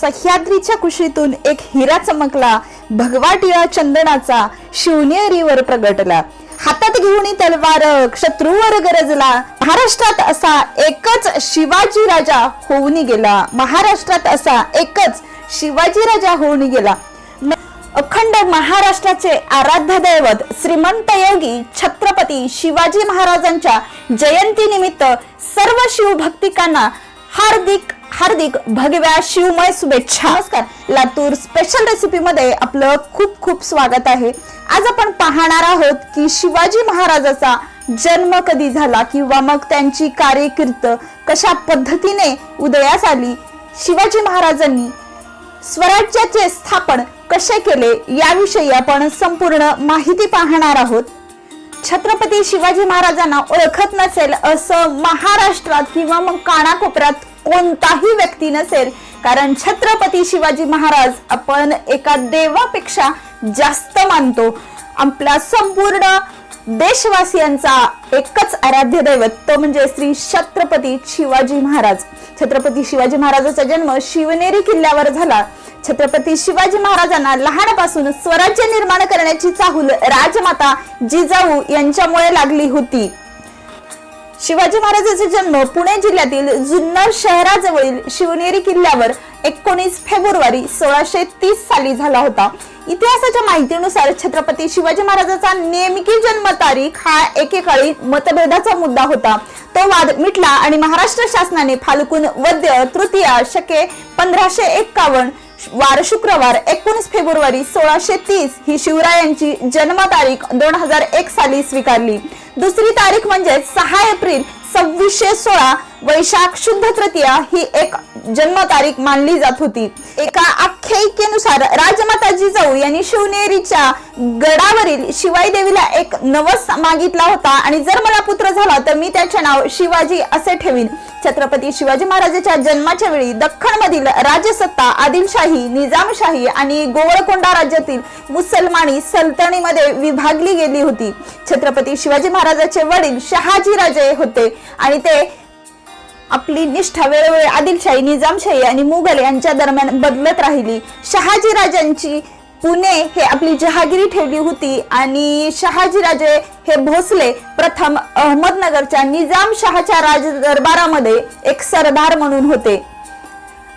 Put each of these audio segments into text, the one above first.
सह्याद्रीच्या कुशीतून एक हिरा चमकला, भगवा टिळा चंदनाचा शिवनेरीवर प्रगटला. हातात घेऊन तलवार शत्रूवर गरजला. महाराष्ट्रात असा एकच शिवाजी राजा होऊन गेला. महाराष्ट्रात असा एकच शिवाजी राजा होऊन गेला. अखंड महाराष्ट्राचे आराध्य दैवत श्रीमंत योगी छत्रपती शिवाजी महाराजांच्या जयंती निमित्त सर्व शिवभक्तिकांना हार्दिक हार्दिक भगव्या शिवमय शुभेच्छा. नमस्कार. लातूर स्पेशल रेसिपी मध्ये आपलं खूप खूप स्वागत आहे. आज आपण पाहणार आहोत की शिवाजी महाराजाचा जन्म कधी झाला किंवा मग त्यांची कार्यकीर्त कशा पद्धतीने उदयास आली, शिवाजी महाराजांनी स्वराज्याचे स्थापन कसे केले याविषयी आपण संपूर्ण माहिती पाहणार आहोत. छत्रपती शिवाजी महाराजांना ओळखत नसेल असं महाराष्ट्रात किंवा मग कानाकोपऱ्यात कोणताही व्यक्ती नसेल, कारण छत्रपती शिवाजी महाराज आपण एका देवापेक्षा जास्त मानतो. आपल्या संपूर्ण देशवासियांचा एकच आराध्य दैवत तो म्हणजे श्री छत्रपती शिवाजी महाराज. छत्रपती शिवाजी महाराजांचा जन्म शिवनेरी किल्ल्यावर झाला. छत्रपती शिवाजी महाराजांना लहानपासून स्वराज्य निर्माण करण्याची चाहूल राजमाता जिजाऊ यांच्यामुळे लागली होती. शिवाजी महाराजांचा जन्म पुणे जिल्ह्यातील जुन्नर शहराजवळील शिवनेरी किल्ल्यावर 19 फेब्रुवारी 1630 साली झाला होता. इतिहासाच्या माहितीनुसार छत्रपती शिवाजी महाराजांचा नेमकी जन्म तारीख हा एकेकाळी मतभेदाचा मुद्दा होता. तो वाद मिटला आणि महाराष्ट्र शासनाने फाल्गुन वद्य तृतीया शके 1551 वार शुक्रवार 19 फेब्रुवारी 1630 ही शिवरायांची जन्मतारीख 2001 साली स्वीकारली. दुसरी तारीख म्हणजे 6 एप्रिल 2616 वैशाख शुद्ध तृतीया ही एक जन्मतारीख मानली जात होती. एका आख्यायिकेनुसार राजमाता जिजाऊ यांनी शिवनेरीच्या गडावरील शिवाई देवीला एक नवस मागितला होता आणि जर मला पुत्र झाला तर मी त्याचे नाव शिवाजी असे ठेवीन. छत्रपती शिवाजी महाराजांच्या जन्माच्या वेळी दख्खनमधील राजसत्ता आदिलशाही, निजामशाही आणि गोवळकोंडा राज्यातील मुसलमानी सल्तनतीमध्ये विभागली गेली होती. छत्रपती शिवाजी महाराजांचे वडील शहाजी राजे होते आणि ते आपली निष्ठा वेळोवेळी आदिलशाही, निजामशाही आणि मुघल यांच्या दरम्यान बदलत राहिली. शहाजी राजांची पुणे हे आपली जहागिरी ठेवली होती आणि शहाजीराजे हे भोसले प्रथम अहमदनगरच्या निजामशहाच्या राजदरबारामध्ये एक सरदार म्हणून होते.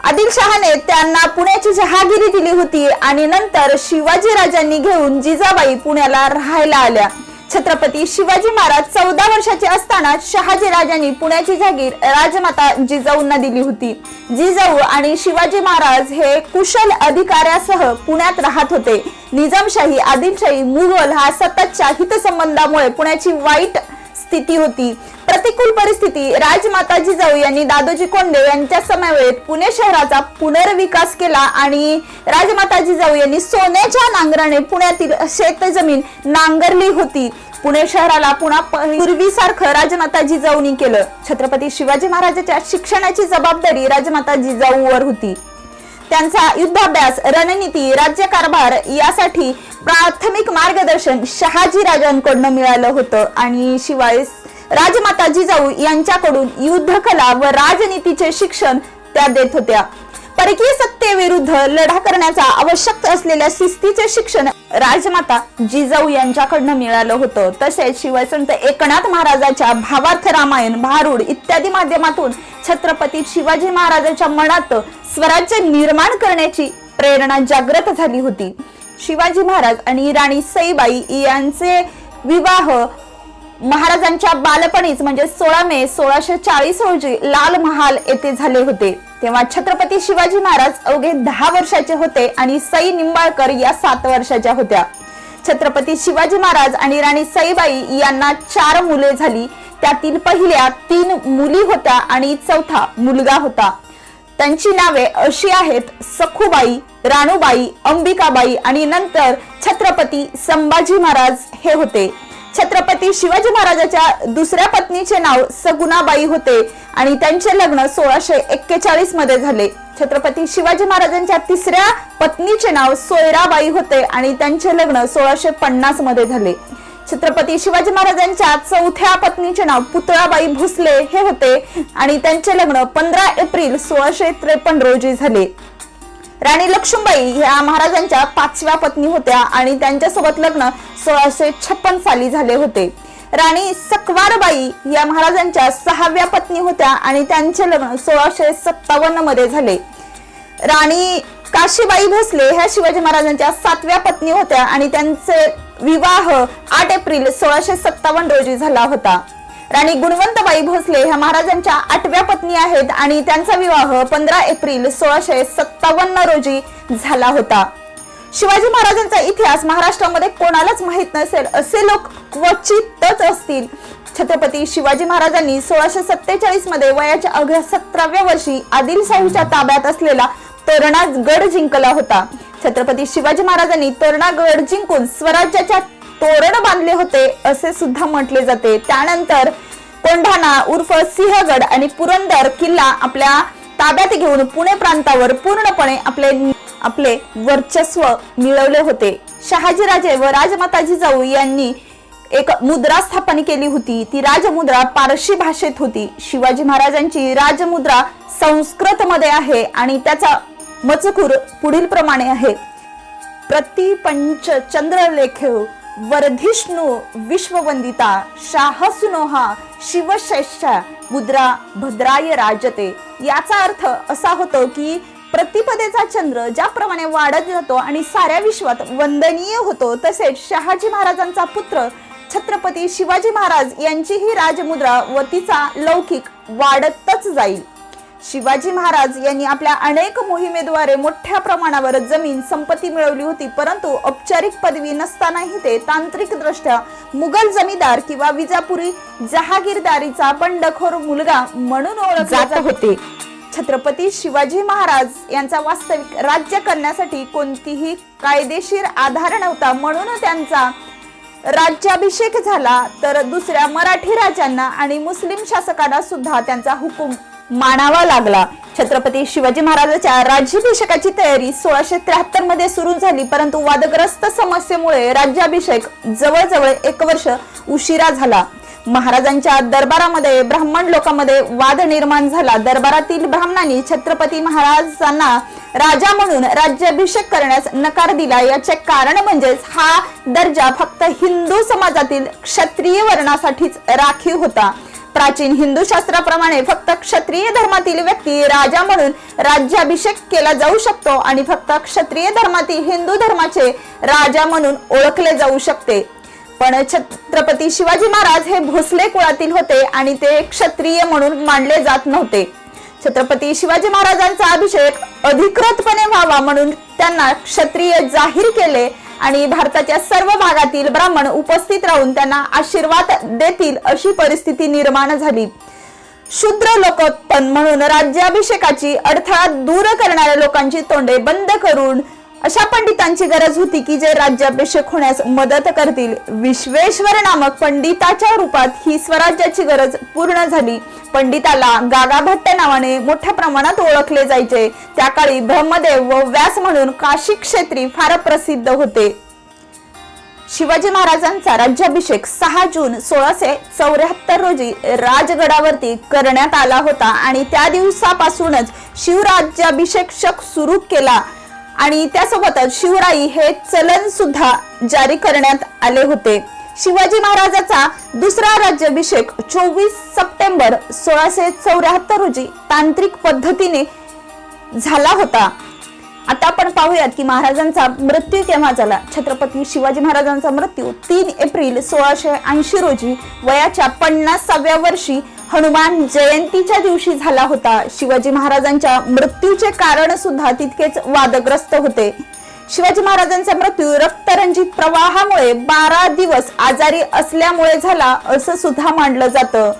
आदिलशहाने त्यांना पुण्याची जहागिरी दिली होती आणि नंतर शिवाजी राजांनी घेऊन जिजाबाई पुण्याला राहायला आल्या. छत्रपती शिवाजी महाराज 14 वर्षाचे असताना शहाजी राजांनी पुण्याची जहागीर राजमाता जिजाऊंना दिली होती. जिजाऊ आणि शिवाजी महाराज हे कुशल अधिकाऱ्यासह पुण्यात राहत होते. निजामशाही, आदिलशाही, मुघल हा सततच्या हितसंबंधामुळे पुण्याची वाईट स्थिती होती. प्रतिकूल परिस्थिती राजमाता जिजाऊ यांनी दादोजी कोंडे यांच्या समवेत पुणे शहराचा पुनर्विकास केला आणि राजमाता जिजाऊ यांनी सोन्याच्या नांगराने पुण्यातील शेतजमीन नांगरली होती. पुणे शहराला पुन्हा पूर्वीसारखं राजमाता जिजाऊंनी केलं. छत्रपती शिवाजी महाराजांच्या शिक्षणाची जबाबदारी राजमाता जिजाऊवर होती. त्यांचा युद्धाभ्यास, रणनीती, राज्यकारभार यासाठी प्राथमिक मार्गदर्शन शहाजी राजांकडून मिळालं होतं आणि शिवाय राजमाता जिजाऊ यांच्याकडून युद्धकला व राजनीतीचे शिक्षण त्या देत होत्या. परकीय सत्तेविरुद्ध लढा करण्याचा आवश्यक असलेल्या शिस्तीचे शिक्षण राजमाता जिजाऊ यांच्याकडून मिळालं होतं. तसेच शिवाय संत एकनाथ महाराजांच्या भावार्थ रामायण, भारूड इत्यादी माध्यमातून छत्रपती शिवाजी महाराजांच्या मनात स्वराज्य निर्माण करण्याची प्रेरणा जागृत झाली होती. शिवाजी महाराज आणि राणी सईबाई यांचे विवाह महाराजांच्या बालपणीच म्हणजे 16 मे 1640 रोजी लाल महाल येथे झाले होते. तेव्हा छत्रपती शिवाजी महाराज अवघे 10 वर्षाचे होते आणि सई निंबाळकर या 7 वर्षाच्या होत्या. छत्रपती शिवाजी महाराज आणि राणी सईबाई यांना 4 मुले झाली. त्यातील पहिल्या 3 मुली होत्या आणि चौथा मुलगा होता. त्यांची नावे अशी आहेत: सखुबाई, राणूबाई, अंबिकाबाई आणि नंतर छत्रपती संभाजी महाराज हे होते. छत्रपती शिवाजी महाराजांच्या दुसऱ्या पत्नीचे नाव सगुणाबाई होते आणि त्यांचे लग्न 1641 मध्ये झाले. छत्रपती शिवाजी महाराजांच्या तिसऱ्या पत्नीचे नाव सोयराबाई होते आणि त्यांचे लग्न 1650 मध्ये झाले. छत्रपती शिवाजी महाराजांच्या चौथ्या पत्नीचे नाव पुतळाबाई भोसले हे होते आणि त्यांचे लग्न 15 एप्रिल 1653 रोजी झाले. राणी लक्ष्मीबाई ह्या महाराजांच्या 5व्या पत्नी होत्या आणि त्यांच्यासोबत लग्न 1656 साली झाले होते. राणी सकवारबाई या महाराजांच्या 6व्या पत्नी होत्या आणि त्यांचे लग्न 1657 मध्ये झाले. राणी काशीबाई भोसले ह्या शिवाजी महाराजांच्या 7व्या पत्नी होत्या आणि त्यांचे विवाह 8 एप्रिल 1657 रोजी झाला होता. राणी गुणवंतबाई भोसले ह्या महाराजांच्या 8व्या पत्नी आहेत आणि त्यांचा विवाह 15 एप्रिल 1657 रोजी झाला होता. शिवाजी महाराजांचा इतिहास महाराष्ट्रामध्ये कोणालाच माहित नसेल असे लोक क्वचितच असतील. छत्रपती शिवाजी महाराजांनी 1647 मध्ये वयाच्या अवघ्या 17व्या वर्षी आदिलशाहीच्या ताब्यात असलेला तोरणा गड जिंकला होता. छत्रपती शिवाजी महाराजांनी तोरणा गड जिंकून स्वराज्याच्या तोरण बांधले होते असे सुद्धा म्हटले जाते. त्यानंतर कोंढाणा उर्फ सिंहगड आणि पुरंदर किल्ला आपल्या ताब्यात घेऊन पुणे प्रांतावर पूर्णपणे आपले वर्चस्व मिळवले होते. शहाजीराजे व राजमाता जिजाऊ यांनी एक मुद्रा स्थापन केली होती. ती राजमुद्रा पारशी भाषेत होती. शिवाजी महाराजांची राजमुद्रा संस्कृत मध्ये आहे आणि त्याचा मजकूर पुढील प्रमाणे आहे. प्रतिपंच चंद्रलेख वर्धिष्णू विश्ववंदिता शाहसुनोहा शिवश्रेष्ठा मुद्रा भद्राय राजते. याचा अर्थ असा होतो की प्रतिपदेचा चंद्र ज्याप्रमाणे वाढत जातो आणि साऱ्या विश्वात वंदनीय होतो तसेच शहाजी महाराजांचा पुत्र छत्रपती शिवाजी महाराज यांची ही राजमुद्रा व तिचा लौकिक वाढतच जाईल. शिवाजी महाराज यांनी आपल्या अनेक मोहिमेद्वारे मोठ्या प्रमाणावर जमीन संपत्ती मिळवली होती, परंतु औपचारिक पदवी नसतानाही ते तांत्रिक दृष्ट्या मुघल जमीदार किंवा विजापुरी जहागीरदारीचा बंडखोर मुलगा म्हणून ओळखले जात होते. छत्रपती शिवाजी महाराज यांचा वास्तविक राज्य करण्यासाठी कोणतीही कायदेशीर आधार नव्हता, म्हणून त्यांचा राज्याभिषेक झाला. तर दुसऱ्या मराठी राजांना आणि मुस्लिम शासकांना सुद्धा त्यांचा हुकूम मानावा लागला. छत्रपती शिवाजी महाराजांच्या राज्याभिषेकाची तयारी 1673 मध्ये सुरू झाली, परंतु वादग्रस्त समस्येमुळे राज्याभिषेक जवळजवळ 1 वर्ष उशिरा झाला. महाराजांच्या दरबारामध्ये ब्राह्मण लोकांमध्ये वाद निर्माण झाला. दरबारातील ब्राह्मणांनी छत्रपती महाराजांना राजा म्हणून राज्याभिषेक करण्यास नकार दिला. याचे कारण म्हणजे हा दर्जा फक्त हिंदू समाजातील क्षत्रिय वर्णासाठीच राखीव होता. प्राचीन हिंदू शास्त्राप्रमाणे फक्त क्षत्रिय धर्मातील व्यक्ती राजा म्हणून राज्याभिषेक केला जाऊ शकतो आणि फक्त क्षत्रिय धर्मातील हिंदू धर्माचे राजा म्हणून ओळखले जाऊ शकते. पण छत्रपती शिवाजी महाराज हे भोसले कुळातील होते आणि ते क्षत्रिय म्हणून मानले जात नव्हते. छत्रपती शिवाजी महाराजांचा अभिषेक अधिकृतपणे व्हावा म्हणून त्यांना क्षत्रिय जाहीर केले आणि भारताच्या सर्व भागातील ब्राह्मण उपस्थित राहून त्यांना आशीर्वाद देतील अशी परिस्थिती निर्माण झाली. शूद्र लोकोत्पन्न म्हणून राज्याभिषेकाची अडथळा दूर करणाऱ्या लोकांची तोंडे बंद करून अशा पंडितांची गरज होती की जे राज्याभिषेक होण्यास मदत करतील. विश्वेश्वर नामक पंडिताच्या रूपात ही स्वराज्याची गरज पूर्ण झाली. पंडिताला गागा भट्ट नावाने मोठ्या प्रमाणात ओळखले जायचे. त्या काळी ब्रह्मदेव व व्यास म्हणून काशी क्षेत्री फार प्रसिद्ध होते. शिवाजी महाराजांचा राज्याभिषेक 6 जून 1674 रोजी राजगडावरती करण्यात आला होता आणि त्या दिवसापासूनच शिवराज्याभिषेक सुरू केला आणि त्यासोबतच शिवराई हे चलन सुद्धा जारी करण्यात आले होते. शिवाजी महाराजांचा दुसरा राज्याभिषेक 24 सप्टेंबर 1674 रोजी तांत्रिक पद्धतीने झाला होता. आता आपण पाहूयात की महाराजांचा मृत्यू केव्हा झाला. छत्रपती शिवाजी महाराजांचा मृत्यू 3 एप्रिल 1680 रोजी वयाच्या 50व्या वर्षी हनुमान जयंतीच्या दिवशी झाला होता. शिवाजी महाराजांच्या मृत्यूचे कारण सुद्धा तितकेच वादग्रस्त होते. शिवाजी महाराजांचा मृत्यू रक्तरंजित प्रवाहामुळे 12 दिवस आजारी असल्यामुळे झाला असं सुद्धा मानलं जातं.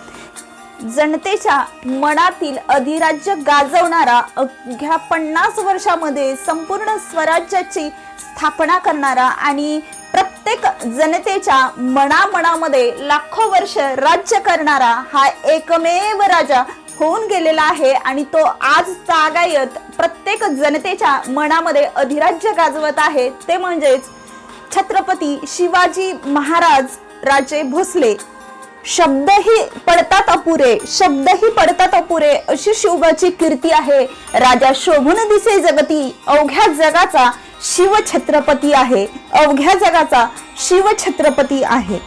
जनतेच्या मनातील अधिराज्य गाजवणारा, अवघ्या 50 वर्षामध्ये संपूर्ण स्वराज्याची स्थापना करणारा आणि प्रत्येक जनतेच्या मनामध्ये लाखो वर्ष राज्य करणारा हा एकमेव राजा होऊन गेलेला आहे आणि तो आज तागायत प्रत्येक जनतेच्या मनामध्ये अधिराज्य गाजवत आहे. ते म्हणजेच छत्रपती शिवाजी महाराज राजे भोसले. शब्दही पडतात अपुरे, शब्दही पडतात अपुरे अशी शिवबाची कीर्ती आहे. राजा शोभून दिसे जगती, अवघ्या जगाचा शिवछत्रपती आहे, अवघ्या जगाचा शिवछत्रपती आहे.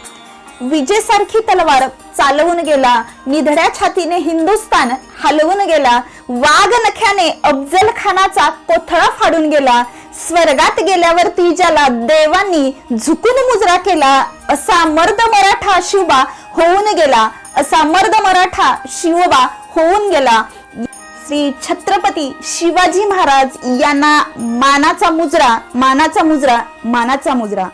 विजेसारखी तलवार चालवून गेला, निधड्या छातीने हिंदुस्थान हलवून गेला. वाघ नख्याने अफजल खानाचा कोथळा फाडून गेला. स्वर्गात गेल्यावरती ज्याला देवांनी झुकून मुजरा केला, असा मर्द मराठा शिवबा होऊन गेला, असा मर्द मराठा शिवबा होऊन गेला. श्री छत्रपती शिवाजी महाराज यांना मानाचा मुजरा, मानाचा मुजरा, मानाचा मुजरा.